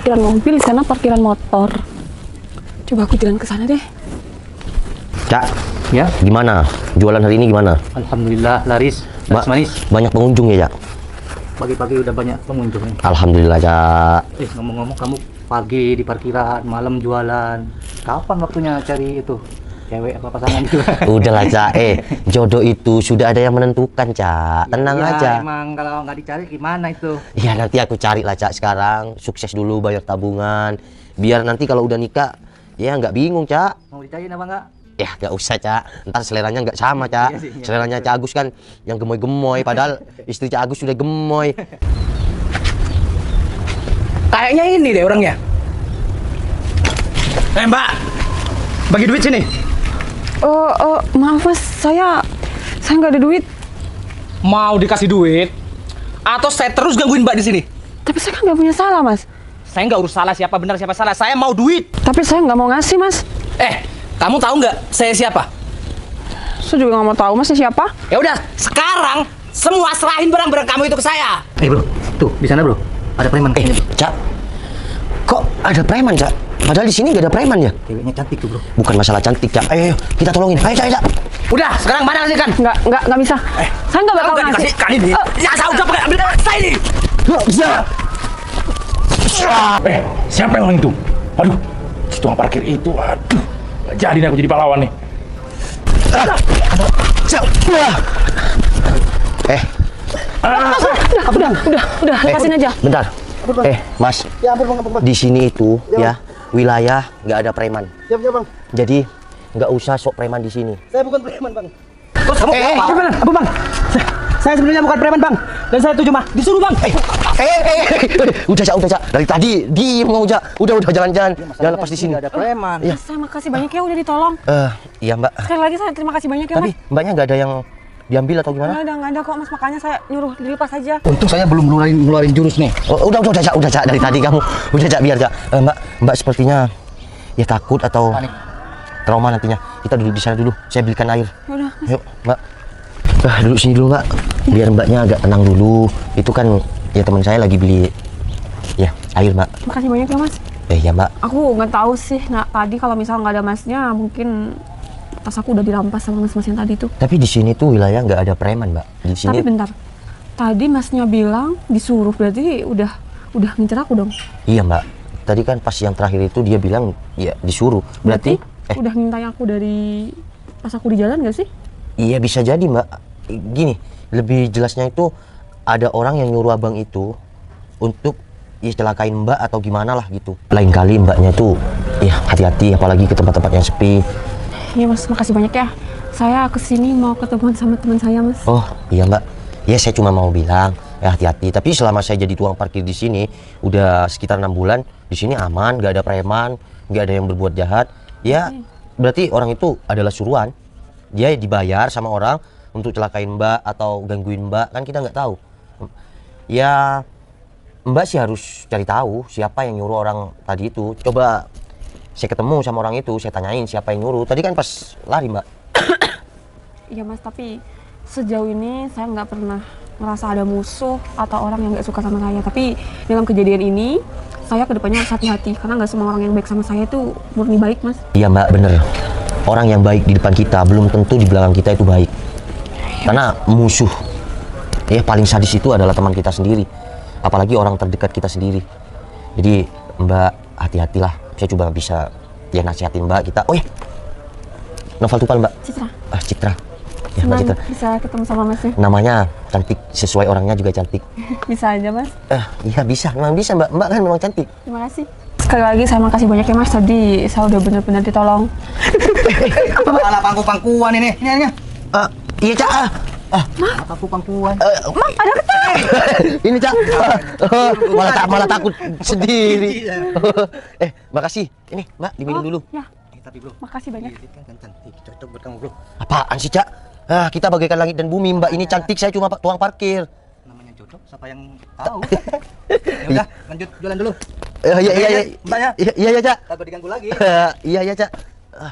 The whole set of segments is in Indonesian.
parkiran mobil, di sana parkiran motor. Coba aku jalan ke sana deh. Cak, Ya, gimana? Jualan hari ini gimana? alhamdulillah laris, manis. Banyak pengunjung ya, Cak? Pagi-pagi udah banyak pengunjung nih. Alhamdulillah, Cak. Ngomong-ngomong, kamu pagi di parkiran, malam jualan. Kapan waktunya cari itu cewek apa pasangan itu? Udahlah, Cak. Jodoh itu sudah ada yang menentukan, Cak. Tenang Ya, aja. emang kalau nggak dicari gimana itu? Ya nanti aku cari lah, Cak. Sekarang sukses dulu bayar tabungan. Biar nanti kalau udah nikah, ya nggak bingung, Cak. Mau dicariin apa nggak? Ya nggak usah, Cak. Ntar seleranya nggak sama, Cak. Iya sih, iya. Seleranya Cak Agus kan yang gemoy-gemoy. Padahal istri Cak Agus sudah gemoy. Kayaknya ini deh orangnya. Mbak, bagi duit sini. Maaf mas, saya nggak ada duit. Mau dikasih duit? Atau saya terus gangguin Mbak di sini? Tapi saya kan nggak punya salah mas. Saya nggak urus salah siapa benar siapa salah. Saya mau duit. Tapi saya nggak mau ngasih mas. Kamu tahu nggak saya siapa? Saya juga nggak mau tahu masnya siapa. Ya udah, sekarang semua serahin barang-barang kamu itu ke saya. Bro, tuh di sana bro, ada preman. Cak. Kok ada preman, Cak? Padahal di sini nggak ada preman ya? Ceweknya cantik tuh bro. Bukan masalah cantik, Cak. Ayo, kita tolongin. Ayo, Cak. Udah, sekarang mana sih kan? Nggak bisa. Saya nggak bakal Nggak ngasih. dikasih kali ini. Ya saya udah pakai ambil saya ini. Siapa yang orang itu? Aduh, si tukang parkir itu, aduh, gak jadi nih aku jadi pahlawan nih. Udah, lepasin aja. Bentar. Mas. Ya ampun bang. Di sini itu ya wilayah nggak ada preman. Siap bang. Jadi nggak usah sok preman di sini. Saya bukan preman bang. Terus kamu Apa bang? Saya sebenarnya bukan preman bang. Dan saya tuh cuma disuruh bang. Udah, Cak. Dari tadi diem mau, Cak. Udah jalan-jalan. Jangan lepas di sini. ada preman. Iya. Mas, saya makasih banyak ya udah ditolong. Iya, Mbak. Sekali lagi saya terima kasih banyak ya Tapi mas. Mbaknya nggak ada yang diambil atau gimana? Nggak ada kok mas, makanya saya nyuruh dilepas aja. Untung saya belum ngeluarin jurus nih. Oh, udah, Cak. Dari tadi kamu. Udah, Cak, biar, Cak. Mbak sepertinya ya takut atau Panik. trauma nantinya. Kita duduk di sana dulu. Saya belikan air. Udah, mas. Yuk, Mbak. Duduk sini dulu, Mbak. Biar Mbaknya agak tenang dulu. Itu kan ya teman saya lagi beli ya air, Mbak. Makasih banyak ya mas. Ya, Mbak. Aku nggak tahu sih, tadi kalau misal nggak ada masnya mungkin tas aku udah dirampas sama mas yang tadi tuh. Tapi di sini tuh wilayah nggak ada preman, Mbak. Di sini. Tapi bentar, tadi masnya bilang disuruh, berarti udah ngincer aku dong. Iya, Mbak. Tadi kan pas yang terakhir itu dia bilang ya disuruh. Berarti udah ngintai aku dari pas aku di jalan nggak sih? iya bisa jadi, Mbak. Gini, lebih jelasnya itu ada orang yang nyuruh abang itu untuk ya celakain Mbak atau gimana lah gitu. Lain kali Mbaknya tuh ya hati-hati, apalagi ke tempat-tempat yang sepi. Iya mas, makasih banyak ya. Saya kesini mau ketemuan sama teman saya mas. Oh iya, Mbak. Ya saya cuma mau bilang ya hati-hati. Tapi selama saya jadi tukang parkir di sini udah sekitar 6 bulan, di sini aman, nggak ada preman, nggak ada yang berbuat jahat. Ya berarti orang itu adalah suruhan. Dia dibayar sama orang untuk celakain Mbak atau gangguin Mbak, kan kita nggak tahu. Ya Mbak sih harus cari tahu siapa yang nyuruh orang tadi itu. Coba saya ketemu sama orang itu, saya tanyain siapa yang nyuruh. Tadi kan pas lari, Mbak. Iya mas, tapi sejauh ini saya nggak pernah ngerasa ada musuh atau orang yang nggak suka sama saya. Tapi dalam kejadian ini saya kedepannya harus hati-hati karena nggak semua orang yang baik sama saya itu murni baik mas. Iya, Mbak, bener. Orang yang baik di depan kita belum tentu di belakang kita itu baik. Karena musuh ya paling sadis itu adalah teman kita sendiri, apalagi orang terdekat kita sendiri. Jadi Mbak hati-hatilah. Saya coba bisa ya nasihatin Mbak kita. Oh ya, Novel Tupal, Mbak. Citra. Citra. Ya, Mbak Senang Citra. bisa ketemu sama masnya. Namanya cantik, sesuai orangnya juga cantik. Bisa aja mas. Iya bisa, memang bisa, Mbak. Mbak kan memang cantik. Terima kasih. Sekali lagi saya makasih banyak ya mas, tadi saya udah benar-benar ditolong. Apa malah pangku-pangkuan ini? Ini. Iya, Cak. Pangku-pangkuan. Mam, ada ketek. Ini, Cak. Malah takut sendiri. Makasih. Ini, Mbak, diminum dulu. Ya, Tapi bro, makasih banyak. kan cantik, cocok buat kamu bro. Apaan sih, Cak? Kita bagaikan langit dan bumi, Mbak. Ini cantik, saya cuma tukang parkir. Namanya cocok, siapa yang tahu? Ya udah, lanjut jualan dulu. Iya. Mbaknya. Iya, Cak. Takut diganggu lagi. Iya, Cak.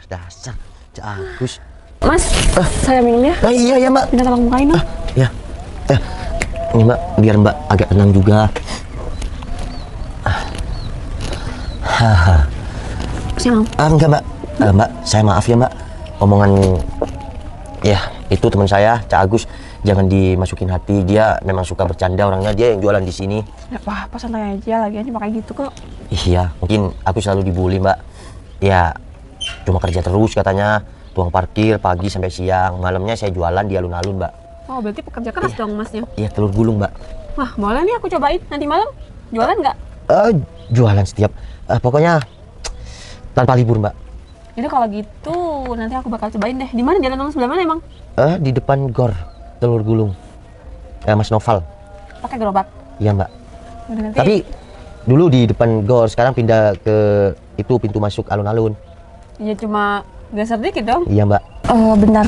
Dasar Cak Agus. Mas, saya minum ya. Iya, Mbak. Minta tolong bukain dong. Ya. Ini, Mbak, biar Mbak agak tenang juga. Saya mau. Enggak mbak. Mbak, saya maaf ya mbak. Omongan ya itu teman saya, Cak Agus. Jangan dimasukin hati. Dia memang suka bercanda orangnya. Dia yang jualan di sini. Ya apa santai aja, lagian cuma kayak gitu kok. Iya, mungkin aku selalu dibully mbak. Ya, cuma kerja terus katanya. Tuang parkir pagi sampai siang. Malamnya saya jualan di alun-alun mbak. Oh, berarti pekerja keras dong masnya. Iya, telur gulung mbak. Wah, boleh nih aku cobain nanti malam. Jualan nggak? Jualan setiap pokoknya tanpa libur mbak. Jadi kalau gitu nanti aku bakal cobain deh. Di mana jalan tol sebelah mana emang? Di depan gor telur gulung. Mas Noval. Pakai gerobak. Iya mbak. Udah, nanti. Tapi dulu di depan gor, sekarang pindah ke itu pintu masuk alun-alun. Ya cuma geser dikit dong. Iya mbak. Bentar.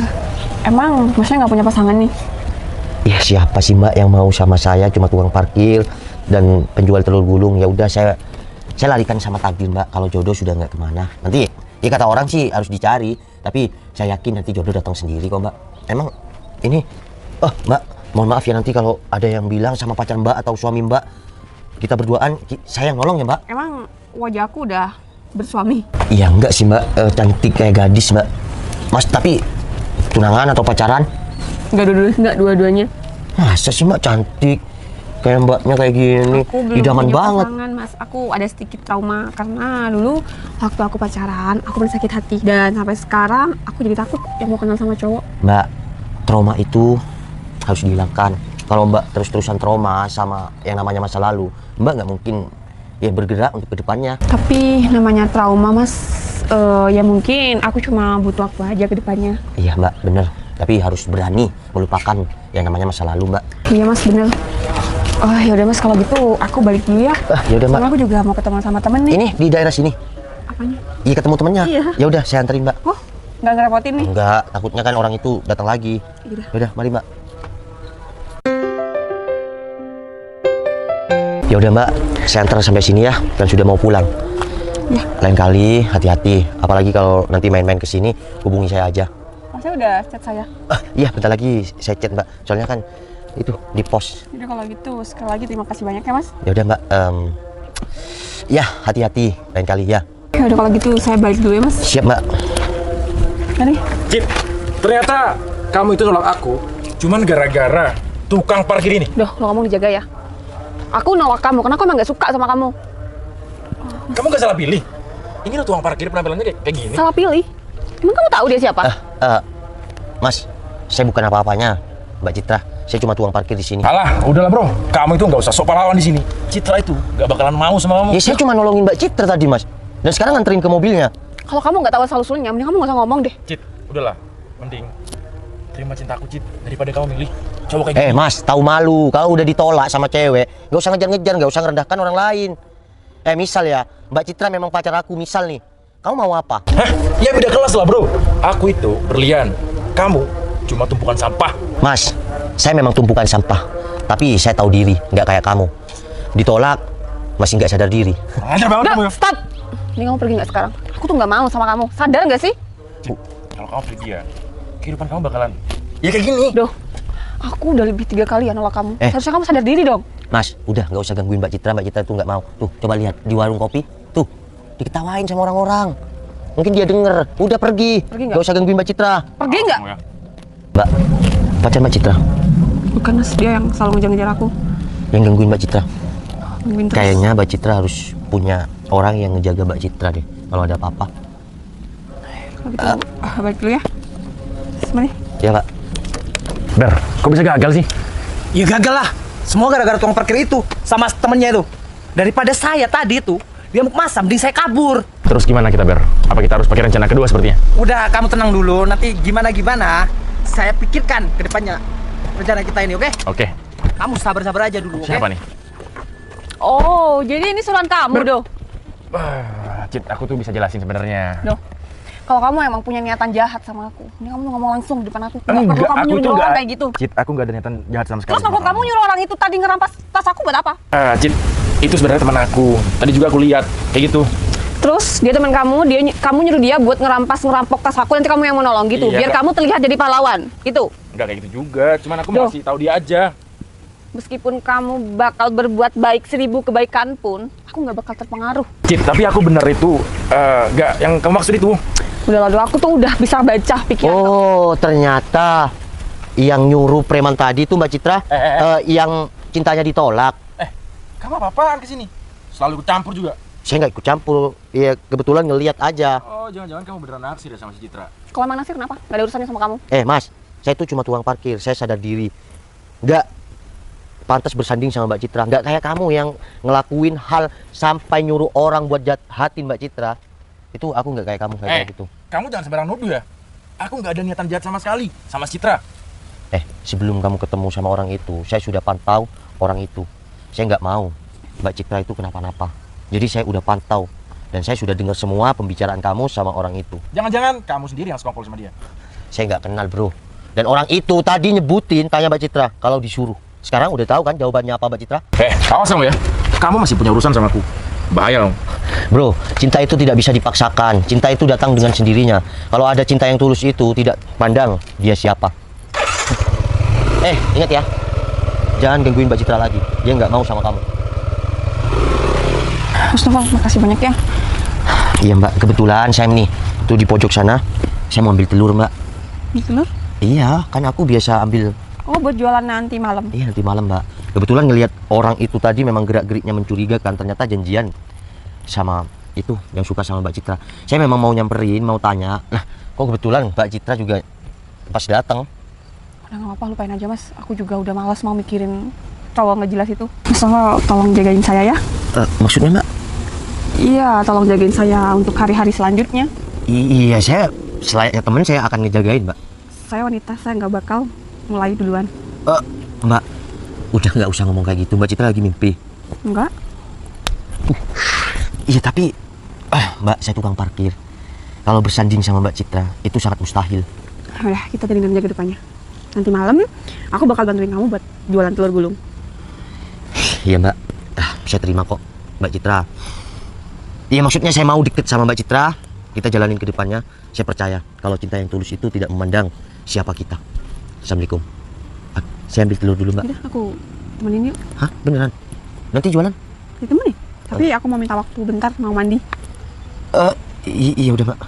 Emang masnya nggak punya pasangan nih? Ya siapa sih mbak yang mau sama saya, cuma tukang parkir dan penjual telur gulung. Ya udah saya larikan sama takdir mbak. Kalau jodoh sudah nggak kemana. Nanti ya kata orang sih harus dicari, tapi saya yakin nanti jodoh datang sendiri kok mbak. Emang ini, mbak, mohon maaf ya nanti kalau ada yang bilang sama pacar mbak atau suami mbak kita berduaan, saya yang nolong ya mbak. Emang wajahku udah bersuami? Iya enggak sih mbak, cantik kayak gadis mbak. Mas tapi tunangan atau pacaran? Enggak dua-duanya. Masa sih mbak cantik kayak mbaknya kayak gini, Aku belum idaman punya banget. pasangan, Mas. Aku ada sedikit trauma karena dulu waktu aku pacaran, aku pernah sakit hati dan sampai sekarang aku jadi takut yang mau kenal sama cowok. Mbak, trauma itu harus dihilangkan. Kalau mbak terus-terusan trauma sama yang namanya masa lalu, mbak nggak mungkin ya bergerak untuk kedepannya. Tapi namanya trauma, Mas, ya mungkin aku cuma butuh waktu aja ke depannya. Iya mbak, bener. Tapi harus berani melupakan yang namanya masa lalu mbak. Iya Mas, bener. Oh ya udah Mas, kalau gitu aku balik dulu ya. Ya udah mbak. Soalnya aku juga mau ketemu sama temen nih. Ini di daerah sini. Apanya? Iya ketemu temennya. Iya. Ya udah saya anterin mbak. Oh, nggak ngerepotin nih. Enggak, takutnya kan orang itu datang lagi. Yaudah. Yaudah, mari mbak. Ya udah mbak, saya antar sampai sini ya, dan sudah mau pulang. Ya. Lain kali hati-hati, apalagi kalau nanti main-main ke sini, hubungi saya aja. Masnya udah chat saya. Iya, bentar lagi saya chat mbak. Soalnya kan itu di pos. Udah kalau gitu sekali lagi terima kasih banyak ya Mas. Ya udah mbak. Ya hati-hati lain kali ya. Ya udah kalau gitu saya balik dulu ya Mas. Siap mbak. Mari. Cit, ternyata kamu itu nolak aku cuman gara-gara tukang parkir ini. Duh, lo ngomong dijaga ya. Aku nolak kamu karena aku emang gak suka sama kamu. Kamu gak salah pilih. Ini lo tukang parkir penampilannya kayak gini. Salah pilih. Emang kamu tahu dia siapa? Mas, saya bukan apa-apanya, Mbak Citra. Saya cuma tukang parkir di sini. Alah, udahlah bro. Kamu itu nggak usah sok pahlawan di sini. Citra itu nggak bakalan mau sama kamu. Ya saya cuma nolongin Mbak Citra tadi mas. Dan sekarang nganterin ke mobilnya. Kalau kamu nggak tahu asal-usulnya, mending kamu nggak usah ngomong deh. Cit, udahlah. Mending terima cintaku Cit daripada kamu milih cowok kayak gini. Mas, tahu malu. Kalau udah ditolak sama cewek, nggak usah ngejar-ngejar, nggak usah ngerendahkan orang lain. Misal ya, Mbak Citra memang pacar aku, misal nih. Kamu mau apa? Hah? Ya beda kelas lah bro. Aku itu berlian. Kamu cuma tumpukan sampah. Mas, saya memang tumpukan sampah. Tapi saya tahu diri, nggak kayak kamu. Ditolak, masih nggak sadar diri. Ajar banget kamu ya. Stop! Ini kamu pergi nggak sekarang? Aku tuh nggak mau sama kamu. Sadar nggak sih? Cit, kalau kamu pergi ya, kehidupan kamu bakalan ya kayak gini. Duh, aku udah lebih 3 kali ya nolak kamu. Harusnya kamu sadar diri dong. Mas, udah nggak usah gangguin Mbak Citra. Mbak Citra tuh nggak mau. Tuh, coba lihat di warung kopi. Tuh, diketawain sama orang-orang. Mungkin dia denger. Udah pergi. Pergi nggak? Nggak usah gangguin Mbak Citra. Pergi nggak? Kamu ya. Mbak, pacar Mbak Citra. Bukan Mas, dia yang selalu ngejar-ngejar aku. Yang gangguin Mbak Citra. Nungguin terus. Kayaknya Mbak Citra harus punya orang yang ngejaga Mbak Citra deh. Kalau ada apa-apa. Kalau gitu, balik dulu ya. Mari. Ya Pak. Ber, kok bisa gagal sih? Ya gagal lah. Semua gara-gara tukang parkir itu sama temennya itu. Daripada saya tadi tuh dia mau masam, mending saya kabur. Terus gimana kita Ber? Apa kita harus pakai rencana kedua sepertinya? Udah, kamu tenang dulu. Nanti gimana saya pikirkan ke depannya rencana kita ini, oke? Oke. Kamu sabar-sabar aja dulu, oke? Siapa nih? Oh, jadi ini suruhan kamu, Doh. Cit, aku tuh bisa jelasin sebenarnya. Doh. Kalau kamu emang punya niatan jahat sama aku, ini kamu ngomong langsung di depan aku. Nggak Enggak, perlu kamu aku tuh nyuruh orang nggak- kayak gitu. Cit, aku nggak ada niatan jahat sama sekali. Terus maksud kamu nyuruh orang itu tadi ngerampas tas aku buat apa? Cit, itu sebenarnya teman aku. Tadi juga aku lihat kayak gitu. Terus dia teman kamu, kamu nyuruh dia buat ngerampok tas aku, nanti kamu yang mau nolong gitu. Iya, biar Kak. kamu terlihat jadi pahlawan, gitu. Enggak kayak gitu juga, cuman aku Duh. masih tahu dia aja. Meskipun kamu bakal berbuat baik 1000 kebaikan pun, aku nggak bakal terpengaruh. Cit, tapi aku bener itu nggak yang kamu maksud itu. Udah lah, aku tuh udah bisa baca pikiran kamu. Oh, ternyata yang nyuruh preman tadi tuh Mbak Citra, yang cintanya ditolak. Kamu apa-apaan kesini? Selalu ikut campur juga. Saya nggak ikut campur, ya kebetulan ngelihat aja. Oh, jangan-jangan kamu beneran naksir ya sama si Citra? Kalau emang naksir kenapa? Gak ada urusannya sama kamu. Mas, saya itu cuma tukang parkir, saya sadar diri. Nggak pantas bersanding sama Mbak Citra. Nggak kayak kamu yang ngelakuin hal sampai nyuruh orang buat jahatin Mbak Citra. Itu aku nggak kayak kamu kayak gitu. Kamu jangan sembarang nuduh ya. Aku nggak ada niatan jahat sama sekali sama si Citra. Sebelum kamu ketemu sama orang itu, saya sudah pantau orang itu. Saya nggak mau Mbak Citra itu kenapa-napa. Jadi saya udah pantau dan saya sudah dengar semua pembicaraan kamu sama orang itu. Jangan-jangan kamu sendiri yang sekongkol sama dia. Saya nggak kenal, bro. Dan orang itu tadi nyebutin, tanya Mbak Citra kalau disuruh. Sekarang udah tahu kan jawabannya apa Mbak Citra? Awas kamu ya. Kamu masih punya urusan sama aku. Bahaya dong. Bro, cinta itu tidak bisa dipaksakan. Cinta itu datang dengan sendirinya. Kalau ada cinta yang tulus itu tidak pandang dia siapa. Ingat ya. Jangan gangguin Mbak Citra lagi. Dia nggak mau sama kamu. Mustafa, makasih banyak ya. Iya Mbak, kebetulan saya nih tuh di pojok sana. Saya mau ambil telur Mbak. Telur? Iya, kan aku biasa ambil. Oh, buat jualan nanti malam. Iya, nanti malam Mbak. Kebetulan ngelihat orang itu tadi memang gerak-geriknya mencurigakan. Ternyata janjian sama itu yang suka sama Mbak Citra. Saya memang mau nyamperin, mau tanya. Nah, kok kebetulan Mbak Citra juga pas datang. Udah nggak apa-apa, lupain aja Mas. Aku juga udah malas mau mikirin cowok nggak jelas itu. Mustafa, tolong jagain saya ya. Maksudnya Mbak? Iya, tolong jagain saya untuk hari-hari selanjutnya. Iya, saya selayaknya teman saya akan ngejagain Mbak. Saya wanita, saya nggak bakal mulai duluan. Mbak, udah nggak usah ngomong kayak gitu. Mbak Citra lagi mimpi. Enggak? Iya, tapi Mbak, saya tukang parkir. Kalau bersanding sama Mbak Citra, itu sangat mustahil. Udah, kita jadiin aja ke depannya. Nanti malam, aku bakal bantuin kamu buat jualan telur gulung. Iya Mbak, saya terima kok Mbak Citra. Iya, maksudnya saya mau deket sama Mbak Citra. Kita jalanin ke depannya. Saya percaya kalau cinta yang tulus itu tidak memandang siapa kita. Assalamualaikum. Saya ambil telur dulu Mbak. Udah, aku temenin yuk. Hah? Beneran? Nanti jualan? Ditemenin? Tapi aku mau minta waktu bentar, mau mandi. Iya udah Mbak.